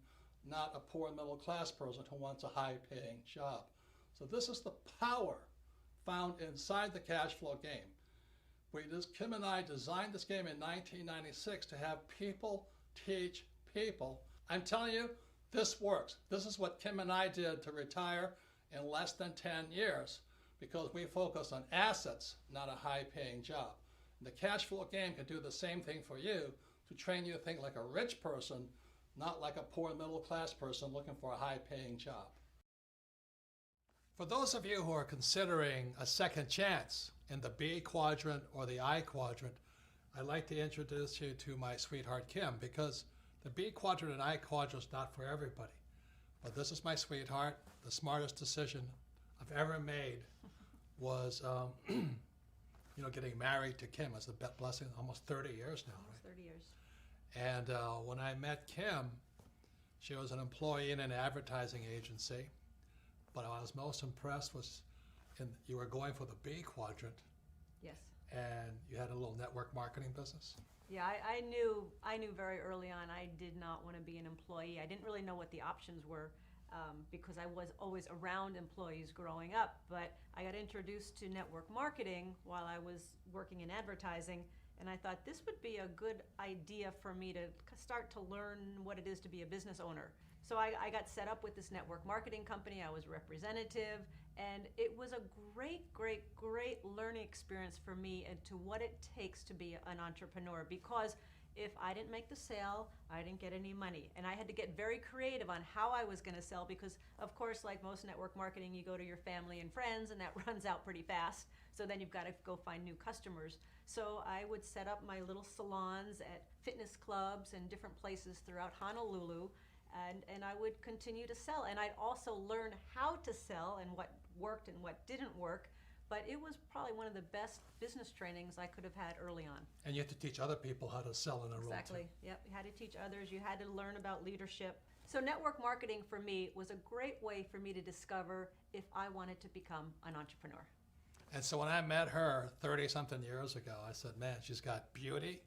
not a poor middle class person who wants a high-paying job. So this is the power found inside the cash flow game. Kim and I designed this game in 1996 to have people teach people. I'm telling you, this works. This is what Kim and I did to retire in less than 10 years, because we focus on assets, not a high-paying job. And the cash flow game can do the same thing for you, to train you to think like a rich person, not like a poor middle-class person looking for a high-paying job. For those of you who are considering a second chance in the B quadrant or the I quadrant, I'd like to introduce you to my sweetheart Kim, because the B quadrant and I quadrant is not for everybody. But this is my sweetheart. The smartest decision I've ever made was getting married to Kim. It's a blessing, almost 30 years now. Almost 30 years. And when I met Kim, she was an employee in an advertising agency. But I was most impressed was you were going for the B quadrant. Yes. And you had a little network marketing business. Yeah, I knew very early on I did not want to be an employee. I didn't really know what the options were because I was always around employees growing up. But I got introduced to network marketing while I was working in advertising. And I thought this would be a good idea for me to start to learn what it is to be a business owner. So I got set up with this network marketing company. I was representative, and it was a great learning experience for me into what it takes to be an entrepreneur, because if I didn't make the sale, I didn't get any money. And I had to get very creative on how I was going to sell, because of course, like most network marketing, you go to your family and friends and that runs out pretty fast. So then you've got to go find new customers. So I would set up my little salons at fitness clubs and different places throughout Honolulu, and I would continue to sell. And I'd also learn how to sell and what worked and what didn't work. But it was probably one of the best business trainings I could have had early on. And you had to teach other people how to sell in a role. Exactly. Yep. You had to teach others. You had to learn about leadership. So network marketing for me was a great way for me to discover if I wanted to become an entrepreneur. And so when I met her 30-something years ago, I said, man, she's got beauty,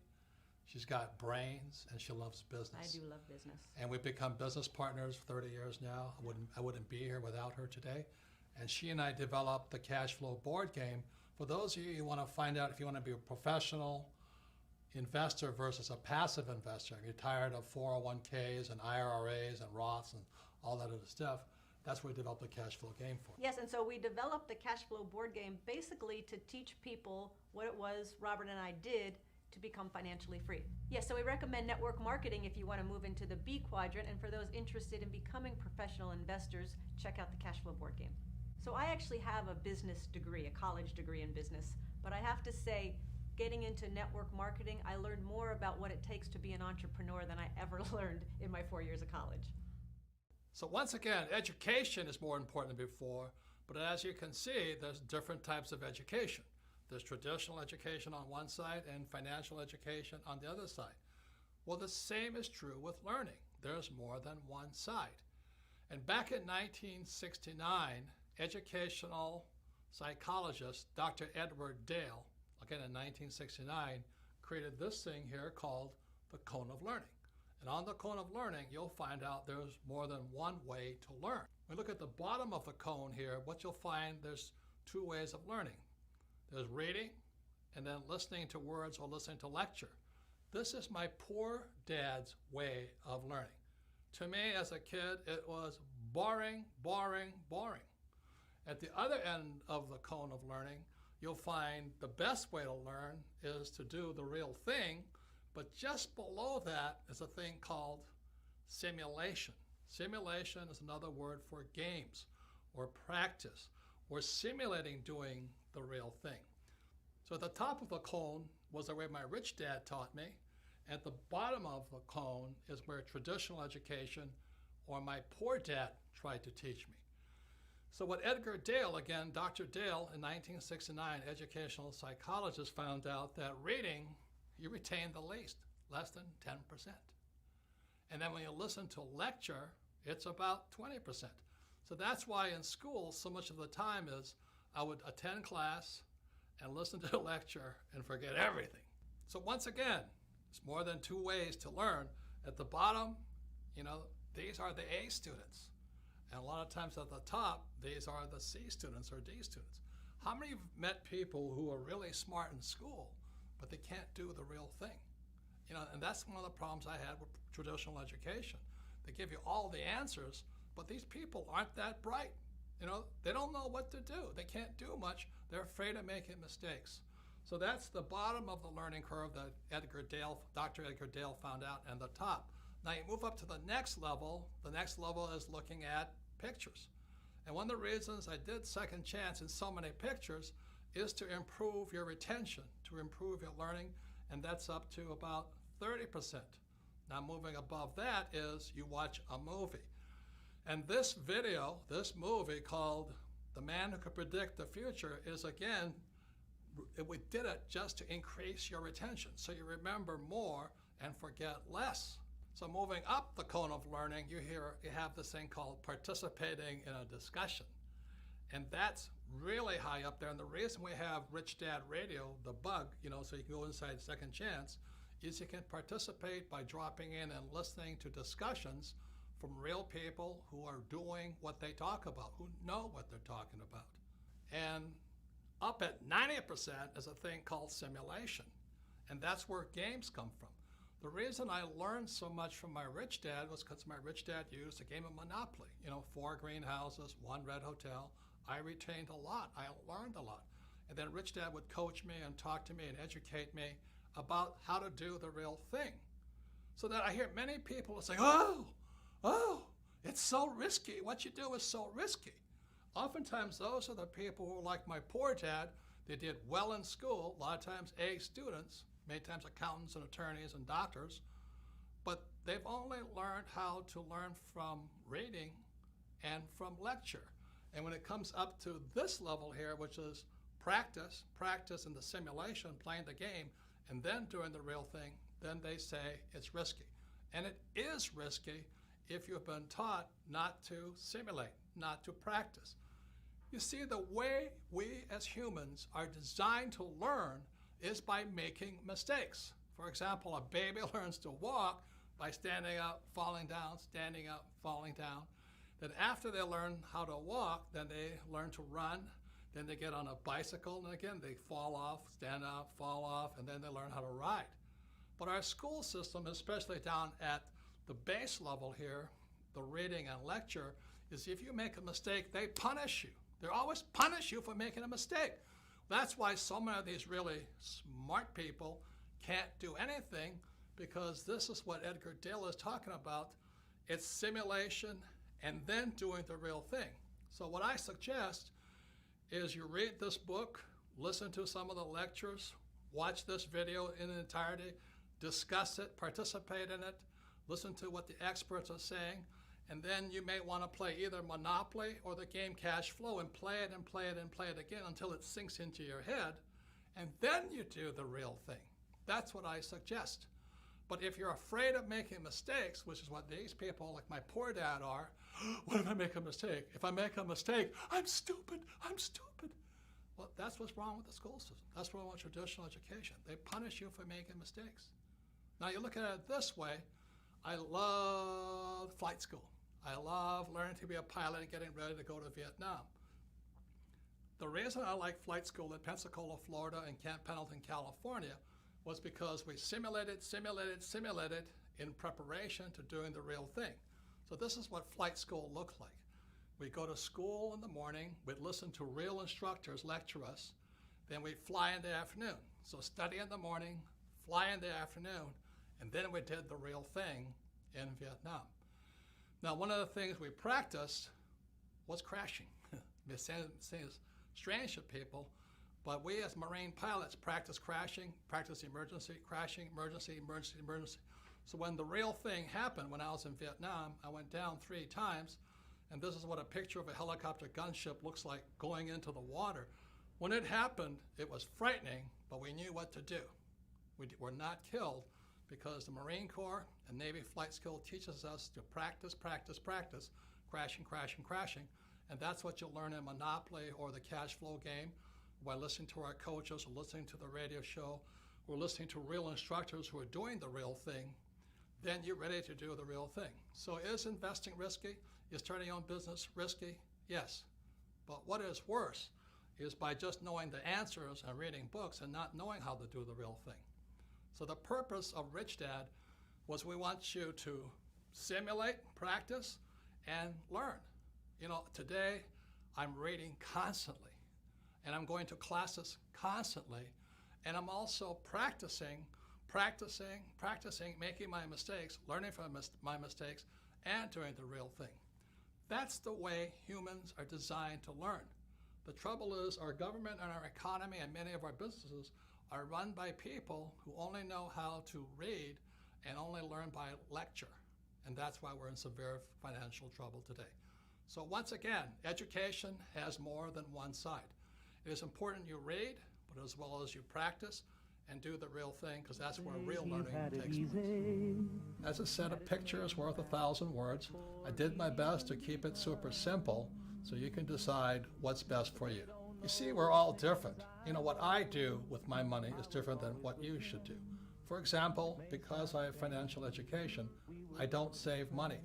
she's got brains, and she loves business. I do love business. And we've become business partners for 30 years now. I wouldn't be here without her today. And she and I developed the cash flow board game. For those of you who want to find out if you want to be a professional investor versus a passive investor, if you're tired of 401ks and IRAs and Roths and all that other stuff, that's what we developed the cash flow game for. Yes, and so we developed the cash flow board game basically to teach people what it was Robert and I did to become financially free. Yes, so we recommend network marketing if you want to move into the B quadrant, and for those interested in becoming professional investors, check out the cash flow board game. So I actually have a business degree, a college degree in business, but I have to say, getting into network marketing, I learned more about what it takes to be an entrepreneur than I ever learned in my 4 years of college. So once again, education is more important than before, but as you can see, there's different types of education. There's traditional education on one side and financial education on the other side. Well, the same is true with learning. There's more than one side. And back in 1969, educational psychologist Dr. Edward Dale, again in 1969, created this thing here called the cone of learning. And on the cone of learning, you'll find out there's more than one way to learn. When we look at the bottom of the cone here, what you'll find, there's two ways of learning. There's reading and then listening to words or listening to lecture. This is my poor dad's way of learning. To me, as a kid, it was boring, boring, boring. At the other end of the cone of learning, you'll find the best way to learn is to do the real thing, but just below that is a thing called simulation. Simulation is another word for games or practice or simulating doing the real thing. So at the top of the cone was the way my rich dad taught me. At the bottom of the cone is where traditional education or my poor dad tried to teach me. So what Edgar Dale, again, Dr. Dale in 1969, educational psychologist, found out that reading, you retain the least, less than 10%. And then when you listen to lecture, it's about 20%. So that's why in school, so much of the time is I would attend class and listen to a lecture and forget everything. So once again, it's more than two ways to learn. At the bottom, these are the A students. And a lot of times at the top, these are the C students or D students. How many of you have met people who are really smart in school, but they can't do the real thing? And that's one of the problems I had with traditional education. They give you all the answers, but these people aren't that bright. They don't know what to do. They can't do much. They're afraid of making mistakes. So that's the bottom of the learning curve that Dr. Edgar Dale found out, and the top. Now you move up to the next level. The next level is looking at pictures. And one of the reasons I did Second Chance in so many pictures is to improve your retention, to improve your learning, and that's up to about 30%. Now moving above that is you watch a movie. And this video, this movie called The Man Who Could Predict the Future is, again, we did it just to increase your retention, so you remember more and forget less. So moving up the cone of learning, you have this thing called participating in a discussion. And that's really high up there. And the reason we have Rich Dad Radio, the bug, so you can go inside Second Chance, is you can participate by dropping in and listening to discussions from real people who are doing what they talk about, who know what they're talking about. And up at 90% is a thing called simulation. And that's where games come from. The reason I learned so much from my rich dad was because my rich dad used a game of Monopoly. 4 greenhouses, 1 red hotel. I retained a lot. I learned a lot. And then rich dad would coach me and talk to me and educate me about how to do the real thing. So that I hear many people saying, oh, it's so risky. What you do is so risky. Oftentimes, those are the people who are like my poor dad. They did well in school, a lot of times A students, many times accountants and attorneys and doctors, but they've only learned how to learn from reading and from lecture. And when it comes up to this level here, which is practice in the simulation, playing the game, and then doing the real thing, then they say it's risky. And it is risky if you've been taught not to simulate, not to practice. You see, the way we as humans are designed to learn is by making mistakes. For example, a baby learns to walk by standing up, falling down, standing up, falling down. Then after they learn how to walk, then they learn to run. Then they get on a bicycle, and again, they fall off, stand up, fall off, and then they learn how to ride. But our school system, especially down at the base level here, the reading and lecture, is if you make a mistake, they punish you. They always punish you for making a mistake. That's why so many of these really smart people can't do anything, because this is what Edgar Dale is talking about. It's simulation and then doing the real thing. So what I suggest is you read this book, listen to some of the lectures, watch this video in entirety, discuss it, participate in it, listen to what the experts are saying, and then you may want to play either Monopoly or the game Cash Flow and play it and play it and play it again until it sinks into your head. and then you do the real thing. That's what I suggest. But if you're afraid of making mistakes, which is what these people like my poor dad are, what if I make a mistake? If I make a mistake, I'm stupid, I'm stupid. Well, that's what's wrong with the school system. That's what's wrong with traditional education. They punish you for making mistakes. Now you look at it this way, I love flight school. I love learning to be a pilot and getting ready to go to Vietnam. The reason I like flight school in Pensacola, Florida and Camp Pendleton, California was because we simulated in preparation to doing the real thing. So this is what flight school looked like. We go to school in the morning, we'd listen to real instructors lecture us, then we'd fly in the afternoon. So study in the morning, fly in the afternoon, and then we did the real thing in Vietnam. Now, one of the things we practiced was crashing. It seems strange to people, but we as Marine pilots practice crashing, practice emergency, crashing, emergency, emergency, emergency. So when the real thing happened, when I was in Vietnam, I went down 3 times, and this is what a picture of a helicopter gunship looks like going into the water. When it happened, it was frightening, but we knew what to do. We were not killed because the Marine Corps and Navy flight school teaches us to practice, practice, practice, crashing, crashing, crashing. And that's what you'll learn in Monopoly or the cash flow game by listening to our coaches or listening to the radio show or listening to real instructors who are doing the real thing. Then you're ready to do the real thing. So is investing risky? Is starting your own business risky? Yes. But what is worse is by just knowing the answers and reading books and not knowing how to do the real thing. So the purpose of Rich Dad was we want you to simulate, practice, and learn. You know, today I'm reading constantly, and I'm going to classes constantly, and I'm also practicing, making my mistakes, learning from my mistakes, and doing the real thing. That's the way humans are designed to learn. The trouble is our government and our economy and many of our businesses are run by people who only know how to read and only learn by lecture. And that's why we're in severe financial trouble today. So once again, education has more than one side. It is important you read, but as well as you practice and do the real thing, because that's where real learning takes place. As a set of pictures worth 1,000 words, I did my best to keep it super simple so you can decide what's best for you. You see, we're all different. You know, what I do with my money is different than what you should do. For example, because I have financial education, I don't save money.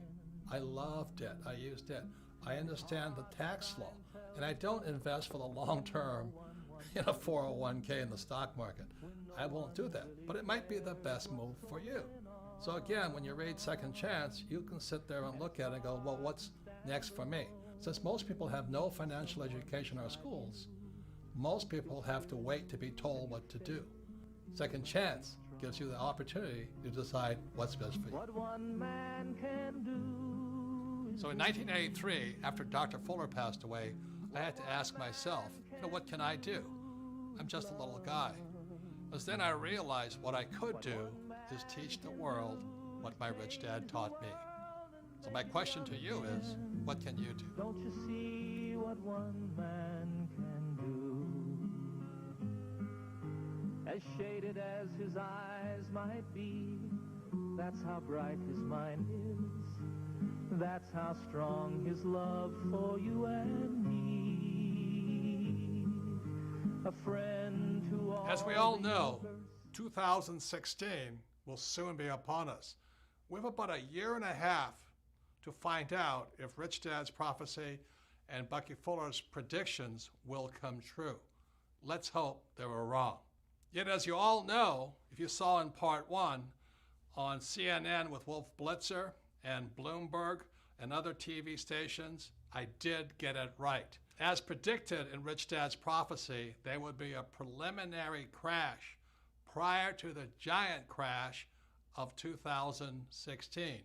I love debt. I use debt. I understand the tax law, and I don't invest for the long term in a 401k in the stock market. I won't do that, but it might be the best move for you. So again, when you read Second Chance, you can sit there and look at it and go, well, what's next for me? Since most people have no financial education in our schools, most people have to wait to be told what to do. Second Chance gives you the opportunity to decide what's best for you. What one man can do. So in 1983, after Dr. Fuller passed away, I had to ask myself, what can I do? I'm just a little guy. Because then I realized what I could do is teach the world what my rich dad taught me. So my question to you is, what can you do? Don't you see what one man can do? As shaded as his eyes might be, that's how bright his mind is. That's how strong his love for you and me. A friend to all. As we all know, 2016 will soon be upon us. We have about a year and a half to find out if Rich Dad's prophecy and Bucky Fuller's predictions will come true. Let's hope they were wrong. Yet as you all know, if you saw in part 1 on CNN with Wolf Blitzer and Bloomberg and other TV stations, I did get it right. As predicted in Rich Dad's prophecy, there would be a preliminary crash prior to the giant crash of 2016.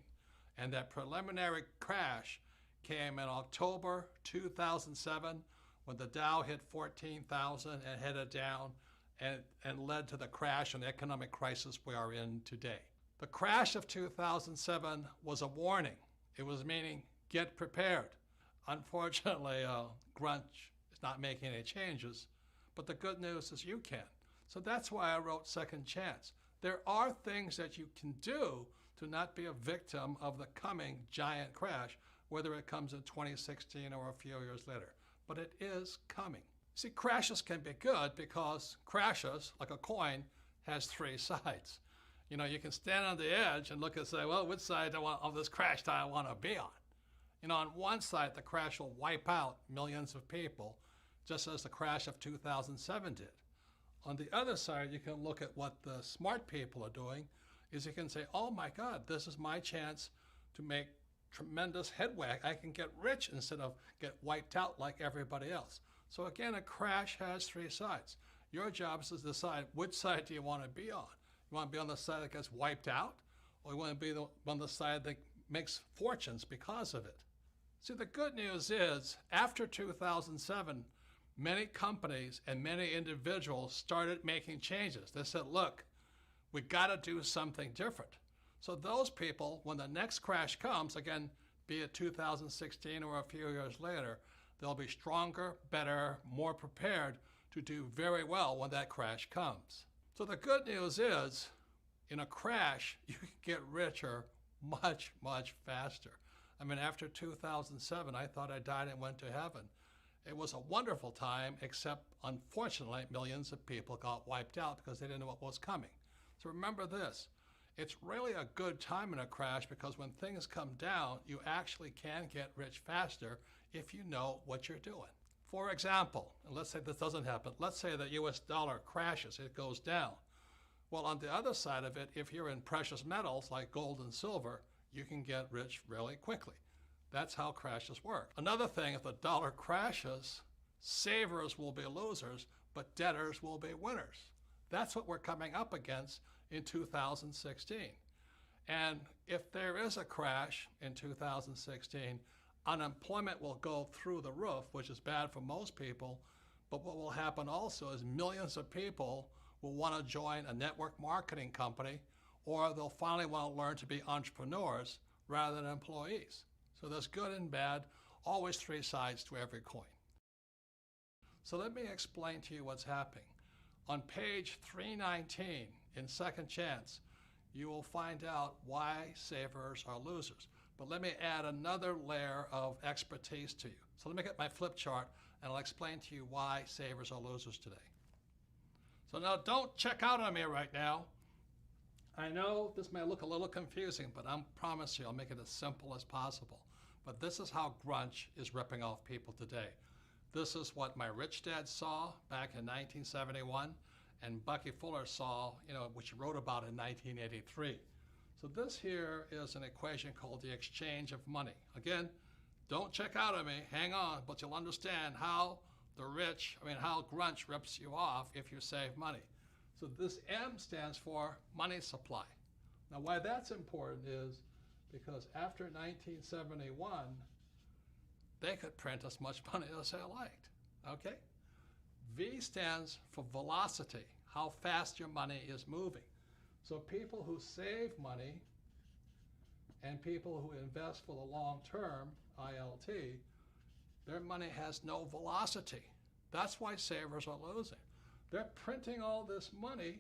And that preliminary crash came in October 2007 when the Dow hit 14,000 and headed down and led to the crash and economic crisis we are in today. The crash of 2007 was a warning. It was meaning, get prepared. Unfortunately, Grunch is not making any changes, but the good news is you can. So that's why I wrote Second Chance. There are things that you can do to not be a victim of the coming giant crash, whether it comes in 2016 or a few years later. But it is coming. See, crashes can be good because crashes, like a coin, has three sides. You know, you can stand on the edge and look and say, well, which side of this crash do I want to be on? You know, on one side, the crash will wipe out millions of people, just as the crash of 2007 did. On the other side, you can look at what the smart people are doing, is you can say, oh my God, this is my chance to make tremendous headway. I can get rich instead of get wiped out like everybody else. So again, a crash has three sides. Your job is to decide which side do you want to be on. You want to be on the side that gets wiped out, or you want to be on the side that makes fortunes because of it. See, the good news is, after 2007, many companies and many individuals started making changes. They said, look, we got to do something different. So those people, when the next crash comes, again, be it 2016 or a few years later, they'll be stronger, better, more prepared to do very well when that crash comes. So the good news is, in a crash, you can get richer much, much faster. I mean, after 2007, I thought I died and went to heaven. It was a wonderful time, except unfortunately, millions of people got wiped out because they didn't know what was coming. So remember this, it's really a good time in a crash because when things come down, you actually can get rich faster if you know what you're doing. For example, and let's say this doesn't happen, let's say the US dollar crashes, it goes down. Well, on the other side of it, if you're in precious metals like gold and silver, you can get rich really quickly. That's how crashes work. Another thing, if the dollar crashes, savers will be losers, but debtors will be winners. That's what we're coming up against in 2016. And if there is a crash in 2016, unemployment will go through the roof, which is bad for most people. But what will happen also is millions of people will want to join a network marketing company, or they'll finally want to learn to be entrepreneurs rather than employees. So there's good and bad, always three sides to every coin. So let me explain to you what's happening. On page 319 in Second Chance, you will find out why savers are losers. But let me add another layer of expertise to you. So let me get my flip chart and I'll explain to you why savers are losers today. So now don't check out on me right now. I know this may look a little confusing, but I promise you I'll make it as simple as possible. But this is how grunge is ripping off people today. This is what my rich dad saw back in 1971 and Bucky Fuller saw, which he wrote about in 1983. So this here is an equation called the exchange of money. Again, don't check out on me, hang on, but you'll understand how how grunge rips you off if you save money. So this M stands for money supply. Now why that's important is because after 1971, they could print as much money as they liked, okay? V stands for velocity, how fast your money is moving. So people who save money and people who invest for the long term, ILT, their money has no velocity. That's why savers are losing. They're printing all this money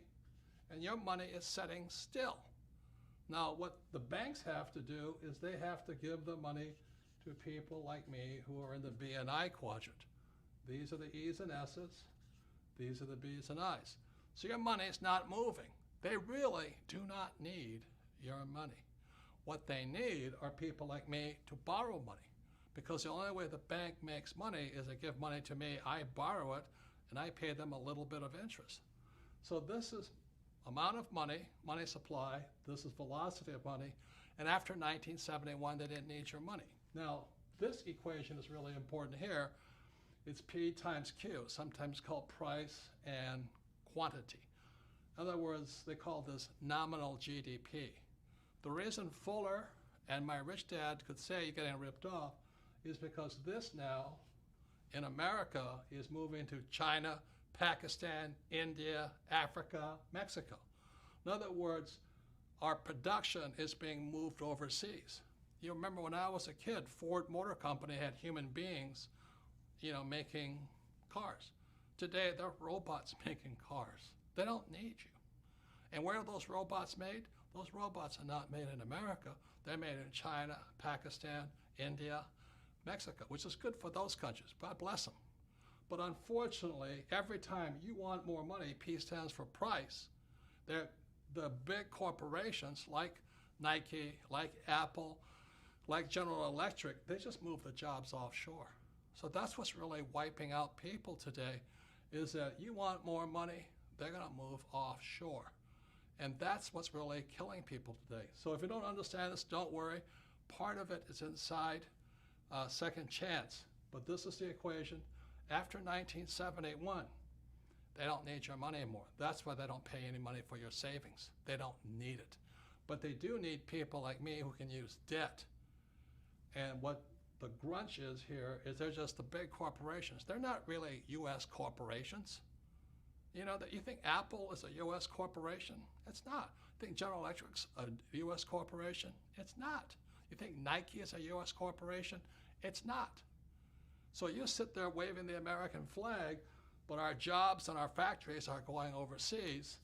and your money is sitting still. Now what the banks have to do is they have to give the money to people like me who are in the B and I quadrant. These are the E's and S's. These are the B's and I's. So your money is not moving. They really do not need your money. What they need are people like me to borrow money, because the only way the bank makes money is they give money to me, I borrow it, and I pay them a little bit of interest. So this is amount of money, money supply, this is velocity of money, and after 1971, they didn't need your money. Now, this equation is really important here. It's P times Q, sometimes called price and quantity. In other words, they call this nominal GDP. The reason Fuller and my rich dad could say you're getting ripped off is because this now in America is moving to China, Pakistan, India, Africa, Mexico. In other words, our production is being moved overseas. You remember when I was a kid, Ford Motor Company had human beings, making cars. Today, they're robots making cars. They don't need you. And where are those robots made? Those robots are not made in America. They're made in China, Pakistan, India, Mexico, which is good for those countries. God bless them. But unfortunately, every time you want more money, P stands for price. The big corporations like Nike, like Apple, like General Electric, they just move the jobs offshore. So that's what's really wiping out people today, is that you want more money, they're going to move offshore. And that's what's really killing people today. So if you don't understand this, don't worry. Part of it is inside Second Chance. But this is the equation. After 1971, they don't need your money anymore. That's why they don't pay any money for your savings. They don't need it. But they do need people like me who can use debt. And what the grunge is here is they're just the big corporations. They're not really U.S. corporations. You know, that you think Apple is a U.S. corporation? It's not. You think General Electric's a U.S. corporation? It's not. You think Nike is a U.S. corporation? It's not. So you sit there waving the American flag, but our jobs and our factories are going overseas.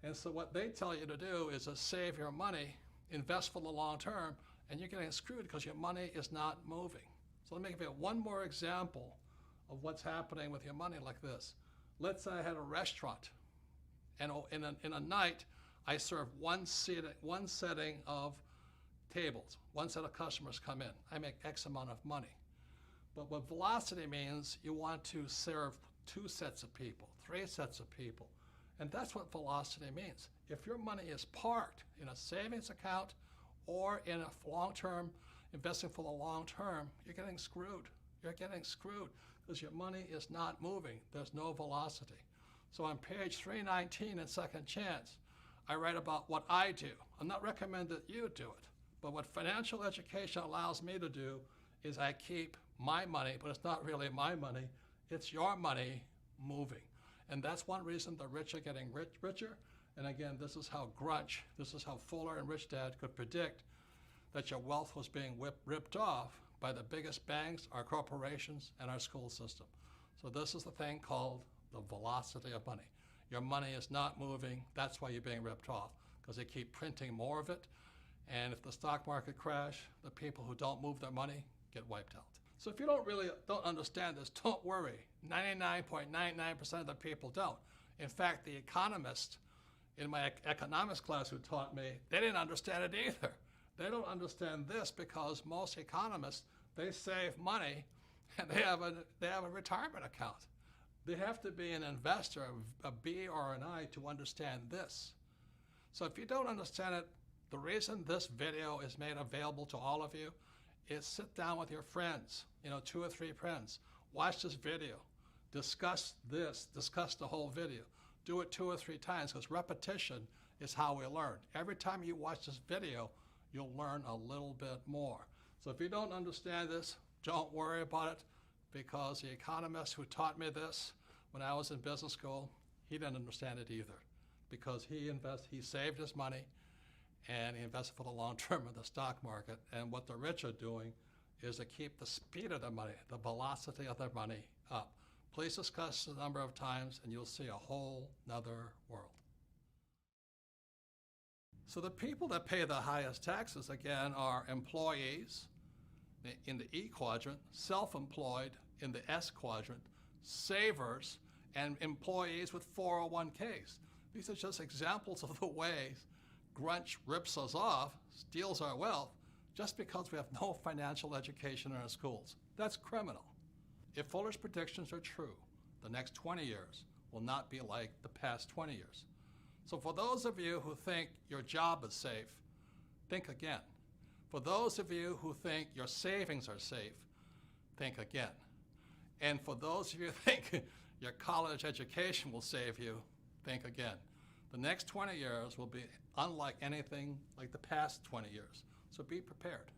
And so what they tell you to do is to save your money, invest for the long term, and you're getting screwed because your money is not moving. So let me give you one more example of what's happening with your money like this. Let's say I had a restaurant, and in a night, I serve one setting of tables. One set of customers come in. I make X amount of money. But what velocity means, you want to serve 2 sets of people, 3 sets of people. And that's what velocity means. If your money is parked in a savings account or in a long-term, investing for the long term, you're getting screwed. You're getting screwed because your money is not moving. There's no velocity. So on page 319 in Second Chance, I write about what I do. I'm not recommending that you do it, but what financial education allows me to do is I keep my money, but it's not really my money, it's your money moving. And that's one reason the rich are getting richer. And again, this is how grunge, this is how Fuller and Rich Dad could predict that your wealth was being ripped off by the biggest banks, our corporations, and our school system. So this is the thing called the velocity of money. Your money is not moving, that's why you're being ripped off, because they keep printing more of it. And if the stock market crash, the people who don't move their money get wiped out. So if you don't understand this, don't worry. 99.99% of the people don't. In fact, the economist in my economics class who taught me, they didn't understand it either. They don't understand this because most economists, they save money and they have a retirement account. They have to be an investor, a B or an I, to understand this. So if you don't understand it, the reason this video is made available to all of you is sit down with your friends, 2 or 3 friends. Watch this video. Discuss this. Discuss the whole video. Do it 2 or 3 times because repetition is how we learn. Every time you watch this video, you'll learn a little bit more. So if you don't understand this, don't worry about it because the economist who taught me this when I was in business school, he didn't understand it either because he saved his money and he invested for the long term in the stock market. And what the rich are doing is to keep the speed of their money, the velocity of their money up. Please discuss the number of times and you'll see a whole nother world. So the people that pay the highest taxes, again, are employees in the E quadrant, self-employed in the S quadrant, savers, and employees with 401ks. These are just examples of the ways grunge rips us off, steals our wealth, just because we have no financial education in our schools. That's criminal. If Fuller's predictions are true, the next 20 years will not be like the past 20 years. So for those of you who think your job is safe, think again. For those of you who think your savings are safe, think again. And for those of you who think your college education will save you, think again. The next 20 years will be unlike anything like the past 20 years. So be prepared.